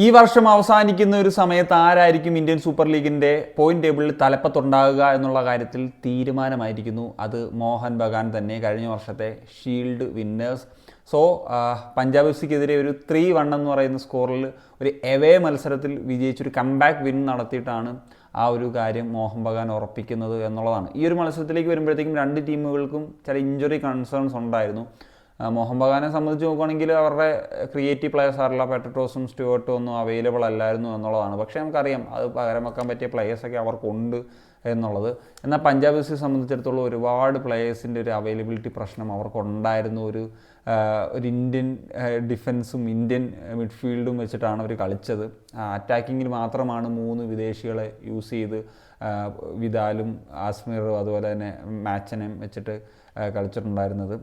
ഈ വർഷം അവസാനിക്കുന്ന ഒരു സമയത്ത് ആരായിരിക്കും ഇന്ത്യൻ സൂപ്പർ ലീഗിൻ്റെ പോയിന്റ് ടേബിളിൽ തലപ്പത്തുണ്ടാകുക എന്നുള്ള കാര്യത്തിൽ തീരുമാനമായിരിക്കുന്നു. അത് മോഹൻ ബഗാൻ തന്നെ, കഴിഞ്ഞ വർഷത്തെ shield winners. So Punjab F സിക്കെതിരെ ഒരു 3-1 എന്ന് പറയുന്ന സ്കോറിൽ ഒരു എവേ മത്സരത്തിൽ വിജയിച്ചൊരു കംബാക്ക് വിൻ നടത്തിയിട്ടാണ് ആ ഒരു കാര്യം മോഹൻ ബഗാൻ ഉറപ്പിക്കുന്നത് എന്നുള്ളതാണ്. ഈ ഒരു മത്സരത്തിലേക്ക് വരുമ്പോഴത്തേക്കും രണ്ട് ടീമുകൾക്കും ചില ഇഞ്ചുറി കൺസേൺസ് ഉണ്ടായിരുന്നു. മോഹൻ ബഗാനെ സംബന്ധിച്ച് നോക്കുകയാണെങ്കിൽ അവരുടെ ക്രിയേറ്റീവ് പ്ലെയേഴ്സ് ആയിട്ടുള്ള പെട്രോസും സ്റ്റുവർട്ടും ഒന്നും അവൈലബിൾ അല്ലായിരുന്നു എന്നുള്ളതാണ്. പക്ഷേ നമുക്കറിയാം അത് പകരം വെക്കാൻ പറ്റിയ പ്ലെയേഴ്സൊക്കെ അവർക്കുണ്ട് എന്നുള്ളത്. എന്നാൽ പഞ്ചാബ് എഫ് സിയെ സംബന്ധിച്ചിടത്തോളം ഒരുപാട് പ്ലെയേഴ്സിൻ്റെ ഒരു അവൈലബിലിറ്റി പ്രശ്നം അവർക്കുണ്ടായിരുന്നു. ഒരു ഇന്ത്യൻ ഡിഫൻസും ഇന്ത്യൻ മിഡ്ഫീൽഡും വെച്ചിട്ടാണ് അവർ കളിച്ചത്. അറ്റാക്കിങ്ങിൽ മാത്രമാണ് 3 വിദേശികളെ യൂസ് ചെയ്ത് വിദാലും ആസ്മീറും അതുപോലെ തന്നെ മാച്ചനെയും വെച്ചിട്ട് കളിച്ചിട്ടുണ്ടായിരുന്നത്.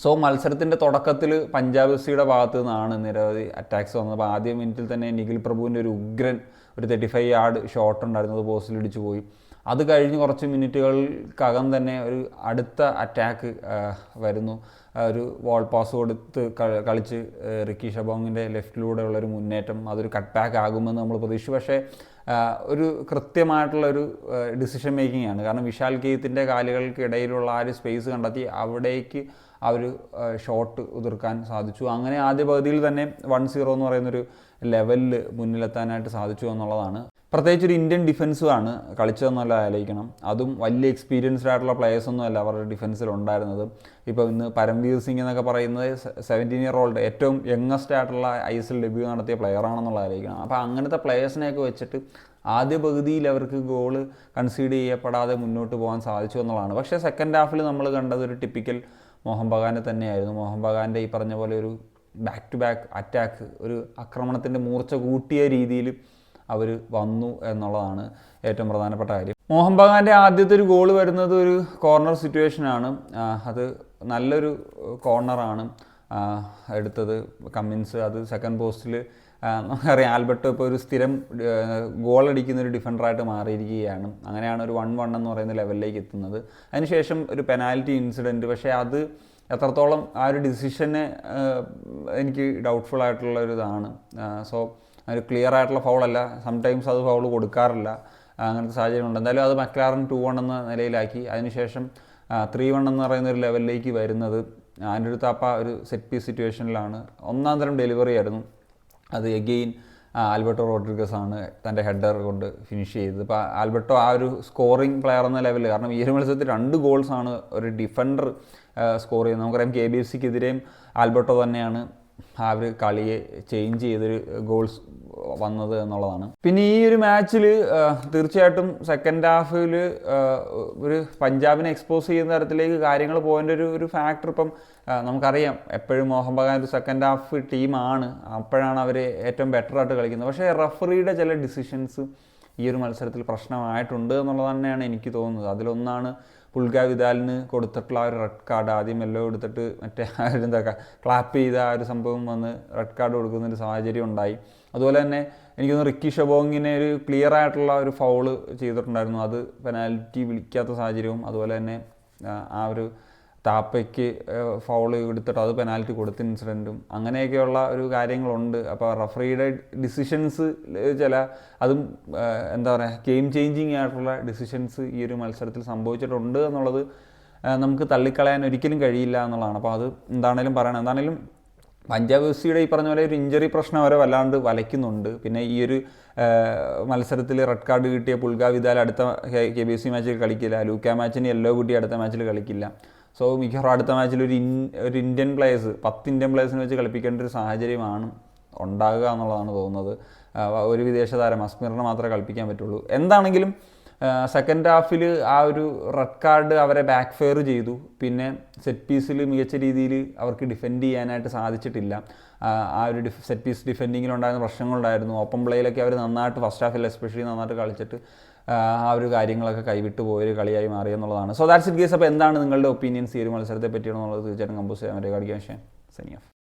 സോ മത്സരത്തിൻ്റെ തുടക്കത്തിൽ പഞ്ചാബ് എഫ് സിയുടെ ഭാഗത്തു നിന്നാണ് നിരവധി അറ്റാക്സ് വന്നത്. അപ്പോൾ ആദ്യ മിനിറ്റിൽ തന്നെ നിഖിൽ പ്രഭുവിൻ്റെ ഒരു ഉഗ്രൻ ഒരു 35 യാർഡ് ഷോട്ട് ഉണ്ടായിരുന്നത് പോസ്റ്റിൽ ഇടിച്ചു പോയി. അത് കഴിഞ്ഞ് കുറച്ച് മിനിറ്റുകൾക്കകം തന്നെ ഒരു അടുത്ത അറ്റാക്ക് വരുന്നു. ഒരു വോൾ പാസ് കൊടുത്ത് കളിച്ച് റിക്കി ഷബോങ്ങിൻ്റെ ലെഫ്റ്റിലൂടെയുള്ളൊരു മുന്നേറ്റം, അതൊരു കട്ട് ബാക്ക് ആകുമെന്ന് നമ്മൾ പ്രതീക്ഷിച്ചു. പക്ഷേ ഒരു കൃത്യമായിട്ടുള്ളൊരു ഡിസിഷൻ മേക്കിംഗ് ആണ്. കാരണം വിശാൽ കെയ്ത്തിൻ്റെ കാലുകൾക്കിടയിലുള്ള ആ ഒരു സ്പേസ് കണ്ടെത്തി അവിടേക്ക് ആ ഒരു ഷോട്ട് ഉതിർക്കാൻ സാധിച്ചു. അങ്ങനെ ആദ്യ പകുതിയിൽ തന്നെ 1-0 എന്ന് പറയുന്നൊരു ലെവലിൽ മുന്നിലെത്താനായിട്ട് സാധിച്ചു എന്നുള്ളതാണ്. പ്രത്യേകിച്ച് ഒരു ഇന്ത്യൻ ഡിഫൻസുമാണ് കളിച്ചതെന്നല്ല ആലോചിക്കണം. അതും വലിയ എക്സ്പീരിയൻസ്ഡ് ആയിട്ടുള്ള പ്ലെയേഴ്സൊന്നുമല്ല അവരുടെ ഡിഫൻസിൽ ഉണ്ടായിരുന്നത്. ഇപ്പോൾ ഇന്ന് പരംവീർ സിംഗ് എന്നൊക്കെ പറയുന്നത് 17 ഇയർ ഓൾഡ്, ഏറ്റവും യങ്ങസ്റ്റ് ആയിട്ടുള്ള ISL ഡെബ്യൂ നടത്തിയ പ്ലെയറാണെന്നുള്ള ആലോചിക്കണം. അപ്പോൾ അങ്ങനത്തെ പ്ലെയേഴ്സിനെയൊക്കെ വെച്ചിട്ട് ആദ്യ പകുതിയിൽ അവർക്ക് ഗോള് കൺസീഡ് ചെയ്യപ്പെടാതെ മുന്നോട്ട് പോകാൻ സാധിച്ചു എന്നുള്ളതാണ്. പക്ഷേ സെക്കൻഡ് ഹാഫിൽ നമ്മൾ കണ്ടത് ഒരു ടിപ്പിക്കൽ മോഹൻ ബഗാനെ തന്നെയായിരുന്നു. മോഹൻ ബഗാൻ്റെ ഈ പറഞ്ഞ പോലെ ഒരു ബാക്ക് ടു ബാക്ക് അറ്റാക്ക്, ഒരു ആക്രമണത്തിൻ്റെ മൂർച്ച കൂട്ടിയ രീതിയിൽ അവർ വന്നു എന്നുള്ളതാണ് ഏറ്റവും പ്രധാനപ്പെട്ട കാര്യം. മോഹൻ ബഗാൻ്റെ ആദ്യത്തെ ഒരു ഗോൾ വരുന്നത് ഒരു കോർണർ സിറ്റുവേഷനാണ്. അത് നല്ലൊരു കോർണറാണ് എടുത്തത് കമ്മിൻസ്. അത് സെക്കൻഡ് പോസ്റ്റിൽ നമുക്കറിയാം ആൽബർട്ടോ ഇപ്പോൾ ഒരു സ്ഥിരം ഗോളടിക്കുന്ന ഒരു ഡിഫൻഡറായിട്ട് മാറിയിരിക്കുകയാണ്. അങ്ങനെയാണ് ഒരു 1-1 എന്ന് പറയുന്ന ലെവലിലേക്ക് എത്തുന്നത്. അതിനുശേഷം ഒരു പെനാൽറ്റി ഇൻസിഡൻറ്റ്, പക്ഷേ അത് എത്രത്തോളം ആ ഒരു ഡിസിഷനെ എനിക്ക് ഡൗട്ട്ഫുൾ ആയിട്ടുള്ള ഒരു ഇതാണ്. സോ ഒരു ക്ലിയർ ആയിട്ടുള്ള ഫൗളല്ല, സംടൈംസ് അത് ഫൗൾ കൊടുക്കാറില്ല, അങ്ങനത്തെ സാഹചര്യമുണ്ട്. എന്തായാലും അത് മക്ലാറൻ 2-1 എന്ന നിലയിലാക്കി. അതിനുശേഷം 3-1 എന്ന് പറയുന്ന ഒരു ലെവലിലേക്ക് വരുന്നത് ആൻഡ്രൂ താപ്പ ഒരു സെറ്റ് പീസ് സിറ്റുവേഷനിലാണ്. ഒന്നാം തരം ഡെലിവറി ആയിരുന്നു. അത് എഗെയിൻ ആൽബർട്ടോ റോഡ്രിഗസ് ആണ് തൻ്റെ ഹെഡർ കൊണ്ട് ഫിനിഷ് ചെയ്തത്. ഇപ്പോൾ ആൽബർട്ടോ ആ ഒരു സ്കോറിംഗ് പ്ലെയർ എന്ന ലെവലിൽ, കാരണം ഈ ഒരു മത്സരത്തിൽ 2 ഗോൾസാണ് ഒരു ഡിഫൻഡർ സ്കോർ ചെയ്യുന്നത്. നമുക്കറിയാം KBFCക്കെതിരെയും ആൽബർട്ടോ തന്നെയാണ് ആ ഒരു കളിയെ ചേഞ്ച് ചെയ്തൊരു ഗോൾസ് വന്നത് എന്നുള്ളതാണ്. പിന്നെ ഈ ഒരു മാച്ചിൽ തീർച്ചയായിട്ടും സെക്കൻഡ് ഹാഫിൽ ഒരു പഞ്ചാബിനെ എക്സ്പോസ് ചെയ്യുന്ന തരത്തിലേക്ക് കാര്യങ്ങൾ പോകേണ്ട ഒരു ഫാക്ടർ ഇപ്പം നമുക്കറിയാം. എപ്പോഴും മോഹൻ ബഗാൻ ഒരു സെക്കൻഡ് ഹാഫ് ടീമാണ്, അപ്പോഴാണ് അവർ ഏറ്റവും ബെറ്ററായിട്ട് കളിക്കുന്നത്. പക്ഷേ റഫറിയുടെ ചില ഡിസിഷൻസ് ഈ ഒരു മത്സരത്തിൽ പ്രശ്നമായിട്ടുണ്ട് എന്നുള്ളത് തന്നെയാണ് എനിക്ക് തോന്നുന്നത്. അതിലൊന്നാണ് പുൽഗ വിദാലിന് കൊടുത്തിട്ടുള്ള ആ ഒരു റെഡ് കാർഡ്. ആദ്യം യെല്ലോ കൊടുത്തിട്ട് മറ്റേ എന്താ ക്ലാപ്പ് ചെയ്ത ആ ഒരു സംഭവം വന്ന് റെഡ് കാർഡ് കൊടുക്കുന്നൊരു സാഹചര്യം ഉണ്ടായി. അതുപോലെ തന്നെ എനിക്ക് തോന്നുന്നു റിക്കി ഷബോങ്ങിനെ ഒരു ക്ലിയർ ആയിട്ടുള്ള ഒരു ഫൗള് ചെയ്തിട്ടുണ്ടായിരുന്നു. അത് പെനാൽറ്റി വിളിക്കാത്ത സാഹചര്യവും, അതുപോലെ തന്നെ ആ ഒരു താപ്പയ്ക്ക് ഫൗൾ എടുത്തിട്ട് അത് പെനാൽറ്റി കൊടുത്ത ഇൻസിഡൻറ്റും, അങ്ങനെയൊക്കെയുള്ള ഒരു കാര്യങ്ങളുണ്ട്. അപ്പോൾ റഫറിയുടെ ഡിസിഷൻസ് ചില അതും എന്താ പറയുക ഗെയിം ചേഞ്ചിങ് ആയിട്ടുള്ള ഡിസിഷൻസ് ഈ ഒരു മത്സരത്തിൽ സംഭവിച്ചിട്ടുണ്ട് എന്നുള്ളത് നമുക്ക് തള്ളിക്കളയാൻ ഒരിക്കലും കഴിയില്ല എന്നുള്ളതാണ്. അപ്പോൾ അത് എന്താണേലും പറയണം. എന്താണേലും പഞ്ചാബ് എഫ് സിയുടെ ഈ പറഞ്ഞ പോലെ ഒരു ഇഞ്ചറി പ്രശ്നം അവരെ വല്ലാണ്ട് വലയ്ക്കുന്നുണ്ട്. പിന്നെ ഈ ഒരു മത്സരത്തിൽ റെഡ് കാർഡ് കിട്ടിയ പുൽഗ വിദാൽ അടുത്ത KBFC മാച്ചിൽ കളിക്കില്ല. ലൂക്ക മാച്ചിന് യെല്ലോ കിട്ടി അടുത്ത മാച്ചിൽ കളിക്കില്ല. സോ മിക്കവാറും അടുത്ത മാച്ചിൽ ഒരു ഇന്ത്യൻ പ്ലേയേഴ്സ് 10 ഇന്ത്യൻ പ്ലേയേഴ്സിനെ വെച്ച് കളിപ്പിക്കേണ്ട ഒരു സാഹചര്യമാണ് ഉണ്ടാകുക എന്നുള്ളതാണ് തോന്നുന്നത്. ഒരു വിദേശ താരം അസ്മീറിനെ മാത്രമേ കളിപ്പിക്കാൻ പറ്റുള്ളൂ. എന്താണെങ്കിലും സെക്കൻഡ് ഹാഫിൽ ആ ഒരു റെഡ് കാർഡ് അവരെ ബാക്ക് ഫെയർ ചെയ്തു. പിന്നെ സെറ്റ് പീസിൽ മികച്ച രീതിയിൽ അവർക്ക് ഡിഫെൻഡ് ചെയ്യാനായിട്ട് സാധിച്ചിട്ടില്ല. ആ ഒരു സെറ്റ് പീസ് ഡിഫെൻഡിങ്ങിലുണ്ടായിരുന്ന പ്രശ്നങ്ങളുണ്ടായിരുന്നു. ഓപ്പൺ പ്ലേയിലൊക്കെ അവർ നന്നായിട്ട് ഫസ്റ്റ് ഹാഫിൽ എസ്പെഷ്യലി നന്നായിട്ട് കളിച്ചിട്ട് ആ ഒരു കാര്യങ്ങളൊക്കെ കൈവിട്ട് പോയൊരു കളിയായി മാറി എന്നുള്ളതാണ്. So that's it guys. അപ്പോൾ എന്താണ് നിങ്ങളുടെ ഒപ്പീനിയൻസ് ഈ ഒരു മത്സരത്തെ പറ്റിയാണെന്നുള്ളത് തീർച്ചയായിട്ടും കമ്പോസ് ചെയ്യാൻ പറ്റുക. സനിയ.